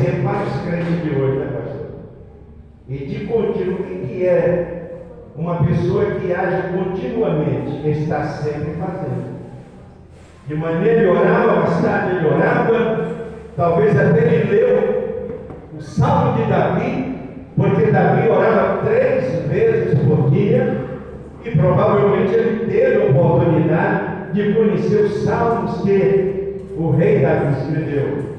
exemplo para os crentes de hoje, né, pastor? E de contínuo, o que é uma pessoa que age continuamente? Está sempre fazendo. De manhã ele orava, mais tarde ele orava, talvez até ele leu o Salmo de Davi, porque Davi orava 3 vezes por dia, e provavelmente ele teve a oportunidade de conhecer os salmos que o rei Davi escreveu.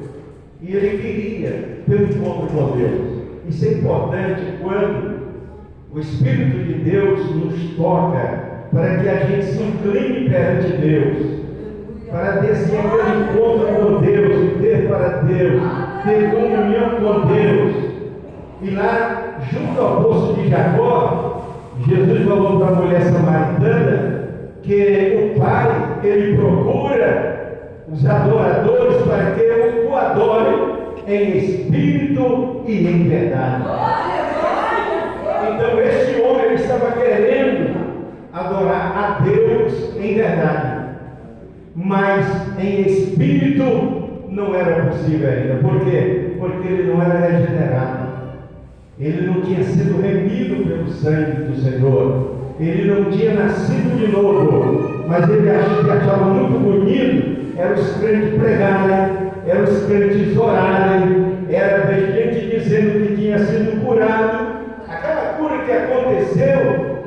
E ele queria ter um encontro com Deus. Isso é importante quando o Espírito de Deus nos toca, para que a gente se incline perante Deus, para ter esse encontro com Deus, viver para Deus, ter comunhão com Deus. E lá, junto ao poço de Jacó, Jesus falou para a mulher samaritana que o Pai, ele procura os adoradores para que o adorem em espírito e em verdade. Então este homem, ele estava querendo adorar a Deus em verdade, mas em espírito não era possível ainda. Por quê? Porque ele não era regenerado. Ele não tinha sido remido pelo sangue do Senhor. Ele não tinha nascido de novo. Mas ele achava muito bonito, era os crentes pregarem, era os crentes orarem, era gente dizendo que tinha sido curado. Aquela cura que aconteceu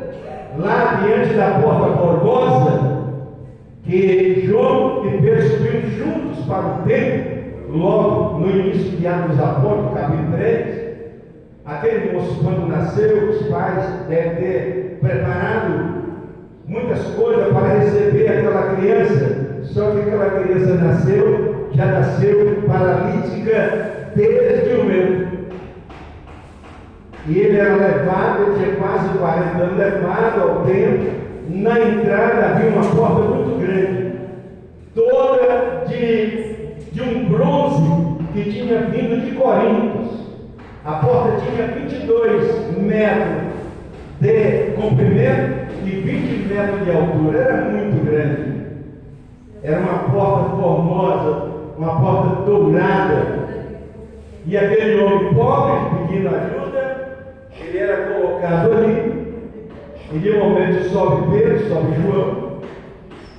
lá diante da porta formosa, que João e Pedro subiram juntos para o templo, logo no início de Atos dos Apóstolos, capítulo 3. Aquele moço, quando nasceu, os pais devem ter preparado muitas coisas para receber aquela criança. Só que aquela criança já nasceu paralítica desde o ventre. E ele era levado, ele tinha quase 40 anos, levado ao templo. Na entrada havia uma porta muito grande, toda de um bronze que tinha vindo de Corinto. A porta tinha 22 metros de comprimento e 20 metros de altura. Era muito grande. Era uma porta formosa, uma porta dourada. E aquele homem pobre, pedindo ajuda, ele era colocado ali. E de um momento sobe Pedro, sobe João.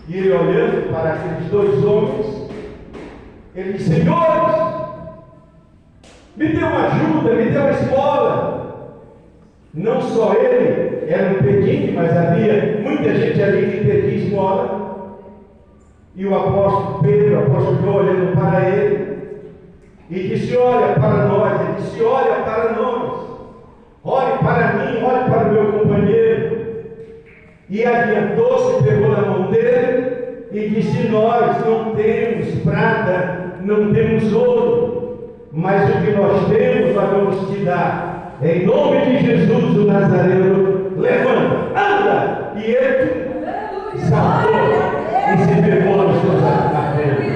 E ele olhando para aqueles 2 homens, ele diz: Senhores, me dê uma ajuda, me dê uma esmola. Não só ele era um pedinte, mas havia muita gente ali que pedia esmola. E o apóstolo Pedro, o apóstolo João, olhando para ele, e disse: olha para nós. Ele disse: olha para nós, olhe para mim, olhe para o meu companheiro. E adiantou-se, pegou na mão dele e disse: nós não temos prata, não temos ouro, mas o que nós temos nós vamos te dar. Em nome de Jesus o Nazareno, levanta, anda. E ele saltou e se pegou nas suas pernas.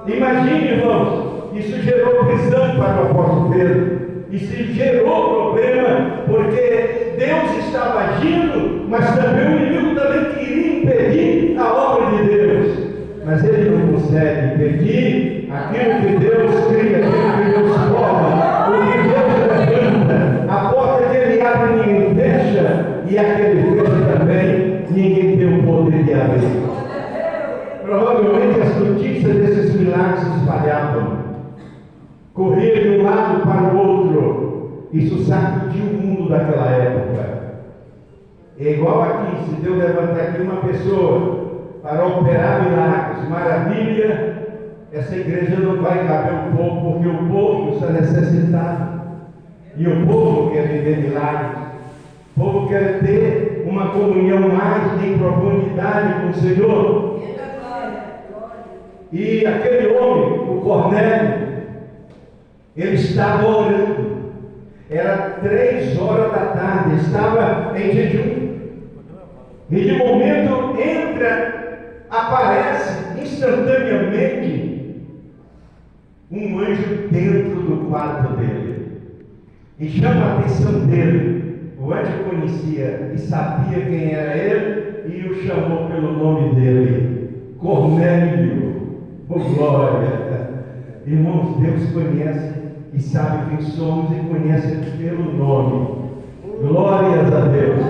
Imagine, irmãos, isso gerou prisão para o apóstolo Pedro. Isso gerou problema, porque Deus estava agindo, mas também o inimigo também queria impedir a obra de Deus. Mas ele não consegue impedir aquilo que Deus cria, aquilo que Deus forma, o que Deus levanta. A porta que ele abre, ninguém fecha, e aquele fecha também, ninguém tem o poder de abrir. Provavelmente as notícias desses milagres se espalhavam, corria de um lado para o outro. Isso sacudiu o mundo daquela época. É igual aqui, se Deus levantar aqui uma pessoa para operar milagres, maravilha, essa igreja não vai caber o povo, porque o povo está necessitado. E o povo quer viver milagres. O povo quer ter uma comunhão mais em profundidade com o Senhor. E aquele homem, o Cornélio, ele estava orando. Era 3 horas da tarde, estava em jejum. E de momento aparece instantaneamente um anjo dentro do quarto dele. E chama a atenção dele. O anjo conhecia e sabia quem era ele e o chamou pelo nome dele: Cornélio. Oh, glória! Irmãos, Deus conhece e sabe quem somos e conhece pelo nome. Glórias a Deus.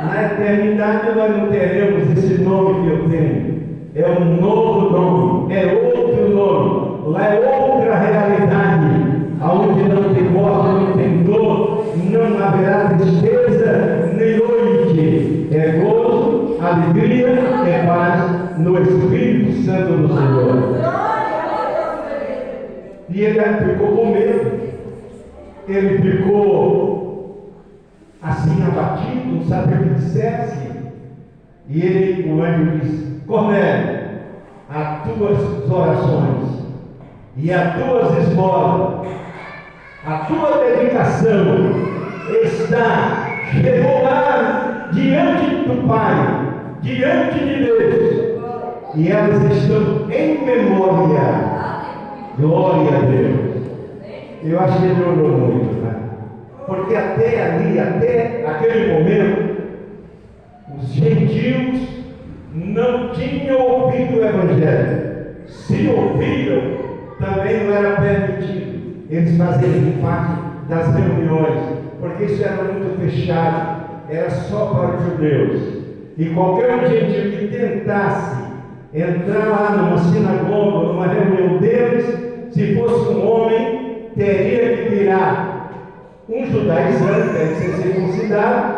Na eternidade nós não teremos esse nome que eu tenho. É um novo nome, é outro nome. Lá é outra realidade. Aonde não tem morte, não tem dor, não haverá tristeza nem noite. É gozo, alegria, é paz no Espírito Santo do Senhor. E ele ficou com medo. Ele ficou assim abatido, não sabia o que dissesse. E o anjo disse: Cornélio, as tuas orações e as tuas esmolas, a tua dedicação chegou lá diante do Pai, diante de Deus, e elas estão em memória. Glória a Deus. Eu acho que ele orou muito, né? Porque até ali, até aquele momento, os gentios não tinham ouvido o Evangelho. Se ouviram, também não era permitido eles fazerem parte das reuniões, porque isso era muito fechado, era só para os judeus. E qualquer gentio que tentasse entrar lá numa sinagoga, numa reunião deles, se fosse um homem, teria que virar um judaizante, deve ser circuncidado,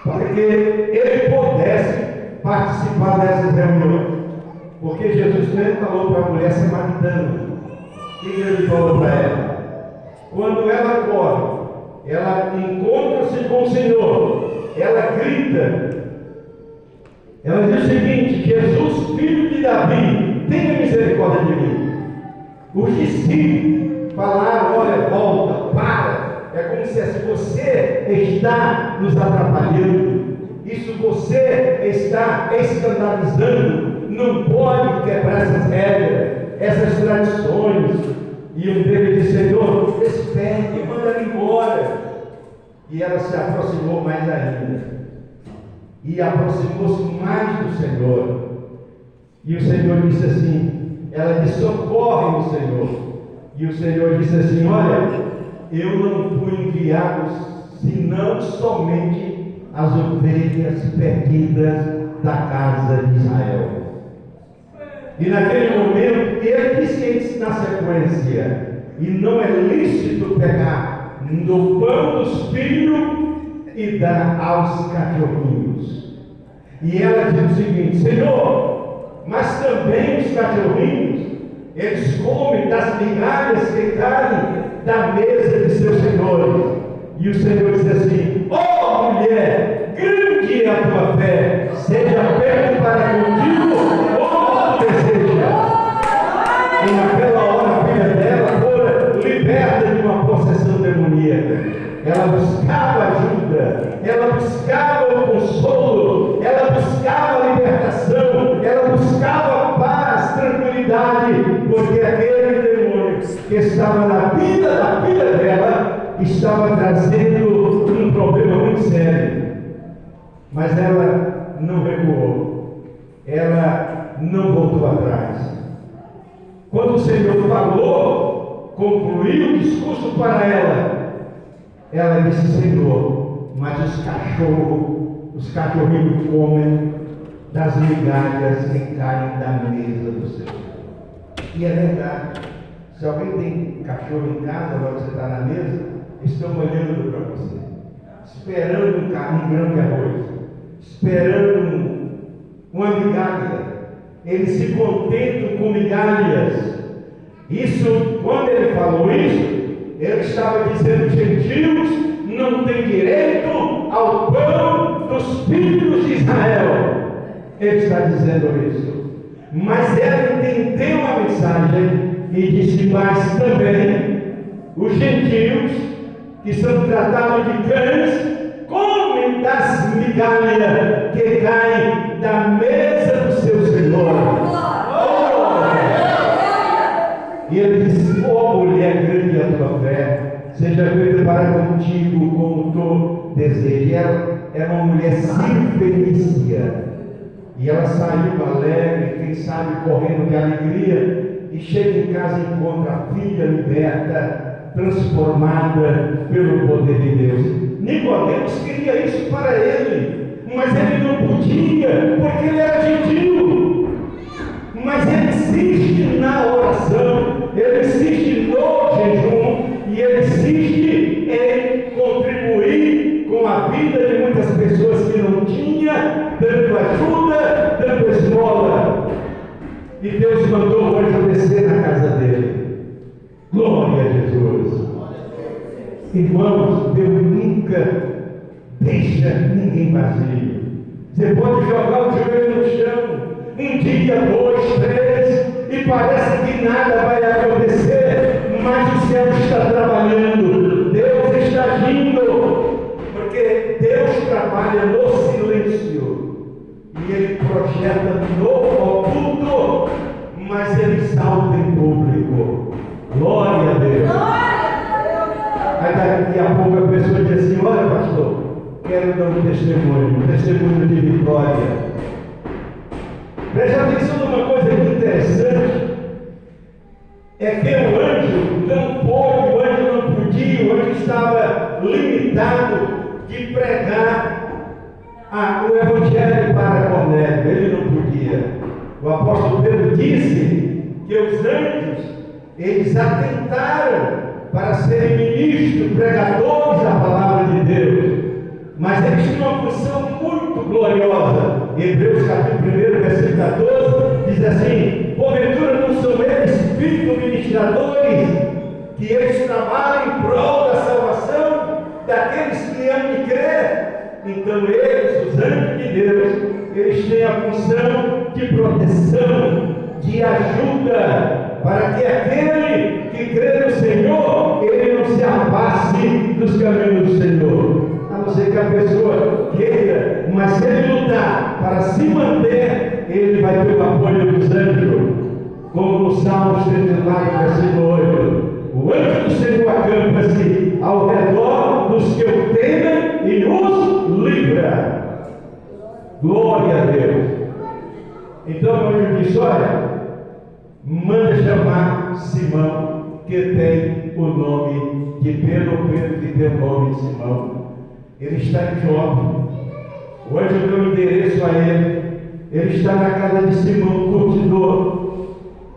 para que ele pudesse participar dessas reuniões. Porque Jesus mesmo falou para a mulher samaritana. O que ele falou para ela? Quando ela corre, ela encontra-se com o Senhor, ela grita, ela diz o seguinte: Jesus, filho de Davi, tenha misericórdia de mim. Os discípulos falaram: olha, volta, para. É como se você está nos atrapalhando, isso você está escandalizando, não pode quebrar essas regras, essas tradições. E um deles disse: Senhor, despede, manda ela embora. E ela se aproximou mais ainda, e aproximou-se mais do Senhor. E o Senhor disse assim, ela disse: socorre o Senhor. E o Senhor disse assim: olha, eu não fui enviado senão somente as ovelhas perdidas da casa de Israel. E naquele momento, ele disse na sequência: e não é lícito pegar do pão dos filhos e dar aos cachorrinhos. E ela diz o seguinte: Senhor, mas também os cachorrinhos, eles comem das migalhas que caem da mesa de seus senhores. E o Senhor diz assim: ó mulher, grande é a tua fé, seja feito para contigo como tu deseja. E naquela hora a filha dela foi liberta de uma possessão demoníaca. Ela buscava ajuda, ela buscava o consolo, ela buscava a libertação, ela buscava paz, tranquilidade, porque aquele demônio que estava na vida da filha dela estava trazendo um problema muito sério. Mas ela não recuou, ela não voltou atrás. Quando o Senhor falou, concluiu o discurso para ela disse: Senhor, mas os cachorrinhos comem das migalhas que caem da mesa do Senhor. E é verdade. Se alguém tem cachorro em casa, agora você está na mesa, estão olhando para você, esperando um grão de arroz, esperando uma migalha. Eles se contentam com migalhas. Isso, quando ele falou isso, ele estava dizendo: gentios não têm direito ao pão dos filhos de Israel. Ele está dizendo isso. Mas ela entendeu a mensagem e disse: mas também os gentios, que são tratados de cães, comem das migalhas que caem da mesa do seu Senhor. E ele disse: ó mulher, grande é a tua fé, seja feita para contigo como tu desejas. E ela era uma mulher cirfenícia, e ela saiu alegre, quem sabe correndo de alegria, e chega em casa e encontra a filha liberta, transformada pelo poder de Deus. Nicodemos queria isso para ele, mas ele não podia, porque ele era gentil. Mas ele insiste na oração, ele insiste no jejum, e ele insiste em contribuir com a vida de muitas pessoas que não tinham, dando ajuda, dando esmola. E Deus mandou o anjo descer na casa dele. Glória a Jesus. Irmãos, Deus nunca deixa ninguém vazio. Você pode jogar o joelho no chão, um dia, 2, 3, e parece que nada vai acontecer, mas o céu está trabalhando, Deus está agindo, porque Deus trabalha no silêncio, e Ele projeta no oculto, mas Ele salta em público. Glória a Deus. Aí daqui a pouco a pessoa diz assim: olha, pastor, quero dar um testemunho de vitória. Presta atenção numa coisa interessante, é que o anjo não pôde, o anjo não podia, o anjo estava limitado de pregar o evangelho para Cornélio, ele não podia. O apóstolo Pedro disse que os anjos, eles atentaram para serem ministros, pregadores da palavra de Deus, mas eles tinham uma função muito gloriosa. Hebreus capítulo 1, versículo 14, diz assim: porventura não são eles espíritos ministradores, que eles trabalham em prol da salvação daqueles que amam e crê? Então eles, os anjos de Deus, eles têm a função de proteção, de ajuda, para que aquele que crê no Senhor, ele não se afaste dos caminhos do Senhor. A não ser que a pessoa queira, mas se ele lutar para se manter, ele vai ter o apoio dos anjos, como no Salmo 34, versículo 8. O anjo do Senhor acampa-se ao redor dos que o temem e os livra. Glória a Deus. Então o anjo disse: olha, manda chamar Simão, que tem o nome de Pedro, que tem o nome de Simão. Ele está em Jope. O anjo deu o endereço a ele. Ele está na casa de Simão, curtidor.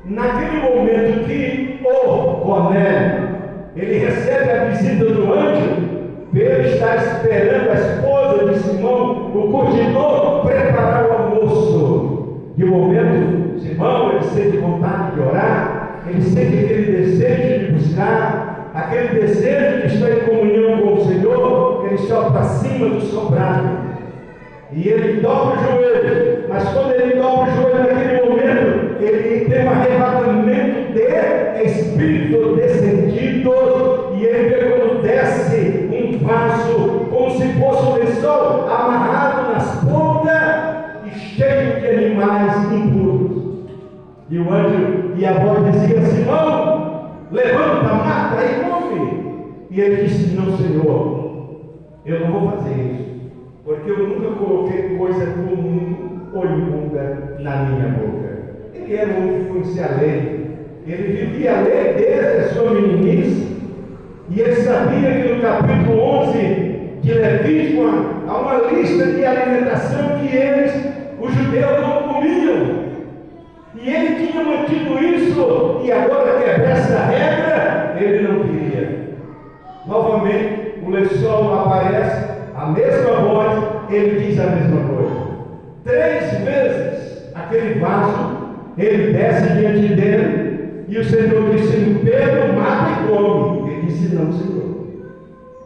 Naquele momento que o Cornélio, ele recebe a visita do anjo, Pedro está esperando a esposa de Simão, o curtidor, preparar o almoço. De momento, Simão, ele sente vontade de orar, ele sente aquele desejo de buscar, aquele desejo de estar em comunhão com o Senhor. Ele sobe para cima do sobrado e ele dobra o joelho, mas quando ele dobra o joelho naquele momento, ele tem um arrebatamento de espírito descendido, e ele vê quando desce um vaso, como se fosse um lençol amarrado nas pontas e cheio de animais impuros. E o anjo e a voz dizia: Simão, levanta, mata e come. E ele disse: não, Senhor, eu não vou fazer isso, porque eu nunca coloquei coisa comum ou imunda na minha boca. Ele era um homem que conhecia a lei, ele vivia a lei desde a sua meninice, e ele sabia que no capítulo 11 de Levítico há uma lista de alimentação que eles, os judeus, não comiam, e ele tinha mantido isso, e agora quebrar essa regra, ele não queria. Novamente o lençol aparece, a mesma voz, ele diz a mesma coisa. 3 vezes aquele vaso, ele desce diante dele, e o Senhor disse: Pedro, mata e come. Ele disse: não, Senhor.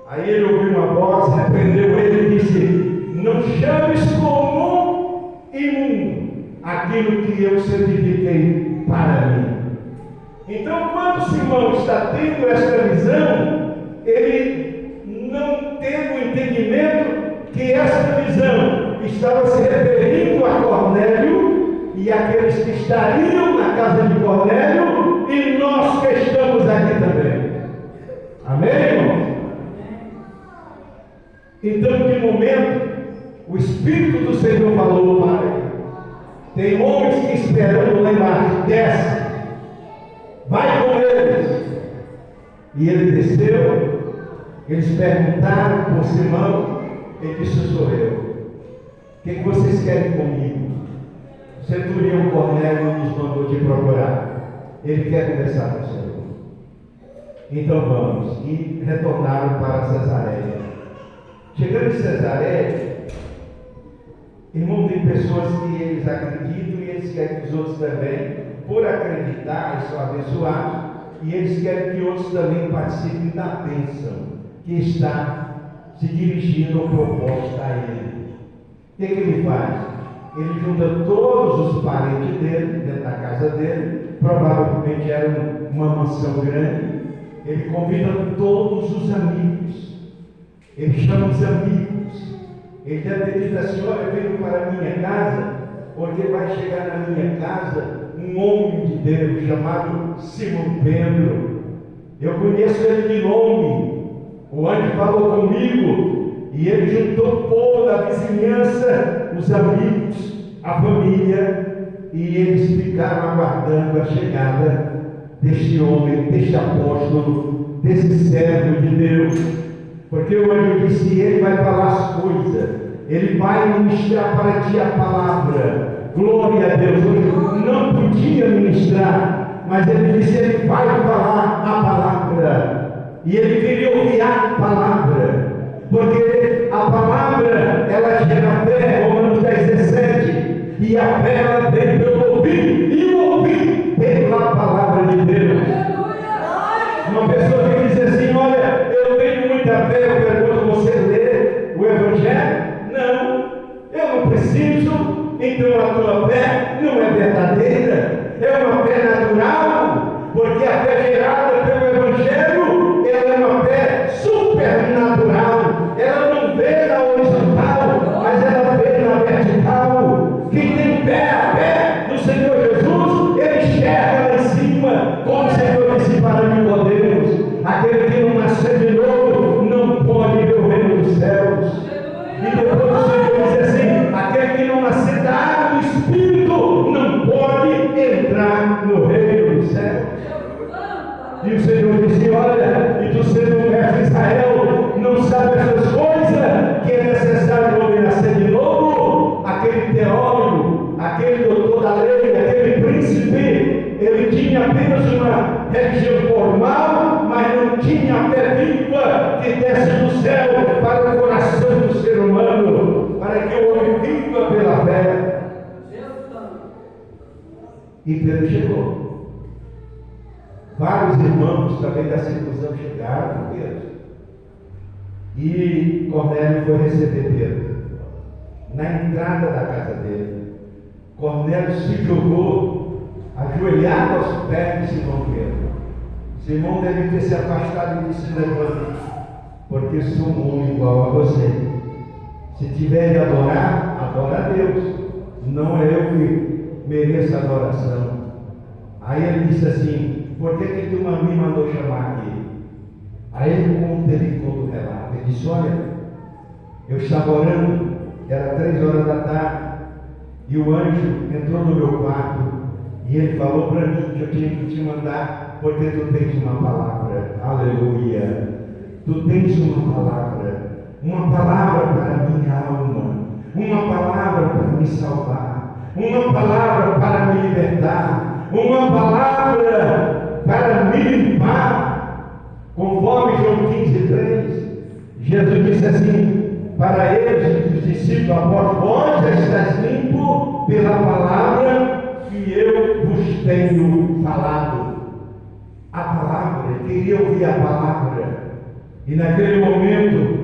Aí ele ouviu uma voz, repreendeu ele e disse: não chames como imundo aquilo que eu santifiquei para mim. Então, quando Simão está tendo esta visão, ele não teve o entendimento que esta visão estava se referindo a Cornélio e aqueles que estariam na casa de Cornélio, e nós que estamos aqui também. Amém, irmãos? Então, de momento, o Espírito do Senhor falou para ele: tem homens que esperando lá embaixo, desce, vai com eles. E ele desceu, eles perguntaram por Simão, ele disse: sou eu. O que vocês querem comigo? O centurião Cornélio nos mandou te procurar. Ele quer conversar com o Senhor. Então vamos. E retornaram para Cesareia. Chegando em Cesareia, irmão, tem pessoas que eles acreditam e eles querem que os outros também, por acreditar, eles são abençoados, e eles querem que outros também participem da bênção que está se dirigindo ou proposta a ele. O que ele faz? Ele junta todos os parentes dele, dentro da casa dele, provavelmente era uma mansão grande. Ele convida todos os amigos, ele chama os amigos, ele deve ter dito assim: olha, venho para a minha casa, porque vai chegar na minha casa um homem de Deus chamado Simão Pedro. Eu conheço ele de nome, o anjo falou comigo. E ele juntou o povo da vizinhança, os amigos, a família, e eles ficaram aguardando a chegada deste homem, deste apóstolo, desse servo de Deus. Porque o anjo disse: ele vai falar as coisas, ele vai ministrar para ti a palavra. Glória a Deus. Ele não podia ministrar, mas ele disse: ele vai falar a palavra. E ele queria ouvir a palavra. Porque a palavra, ela gera fé, Romanos 10:17, e a fé ela vem pelo ouvir, e o ouvir pela palavra de Deus. Uma pessoa que diz assim: olha, eu tenho muita fé, eu pergunto: você lê o Evangelho? Não, eu não preciso. Então a tua fé não é verdadeira, é uma fé natural, porque a fé gerada pelo Evangelho, ela é uma fé supernatural. Ela não vê na horizontal, mas ela vê na vertical. Quem tem fé, a fé do Senhor Jesus, ele enxerga lá em cima, como o Senhor disse para Nicodemos: aquele que não nascer de novo não pode ver o reino dos céus. E depois o Senhor diz assim: aquele que não nascer da água do Espírito não pode entrar no reino dos céus. E o Senhor disse: olha, e tu sendo um mestre de Israel, não sabe essas coisas, que é necessário o homem nascer de novo? Aquele teólogo, aquele doutor da lei, aquele príncipe, ele tinha apenas uma religião formal, mas não tinha a fé viva que desce do céu para o coração do ser humano, para que o homem viva pela fé. E Pedro chegou. Vários irmãos também da circuncisão chegaram com Pedro. E Cornélio foi receber Pedro na entrada da casa dele. Cornélio se jogou, ajoelhado aos pés de Simão Pedro. Simão deve ter se afastado e disse: levante, porque sou um homem igual a você. Se tiver de adorar, adora a Deus. Não é eu que mereço adoração. Aí ele disse assim: por que tu me mandou chamar aqui? Aí ele conta, ele conta o relato. Ele disse: olha, eu estava orando, era 3 horas da tarde, e o anjo entrou no meu quarto, e ele falou para mim que eu tinha que te mandar, porque tu tens uma palavra. Aleluia! Tu tens uma palavra para a minha alma, uma palavra para me salvar, uma palavra para me libertar, uma palavra para me limpar. Conforme João 15:3, Jesus disse assim para eles, os discípulos: após vós já estáis limpo pela palavra que eu vos tenho falado. A palavra, ele queria ouvir a palavra. E naquele momento,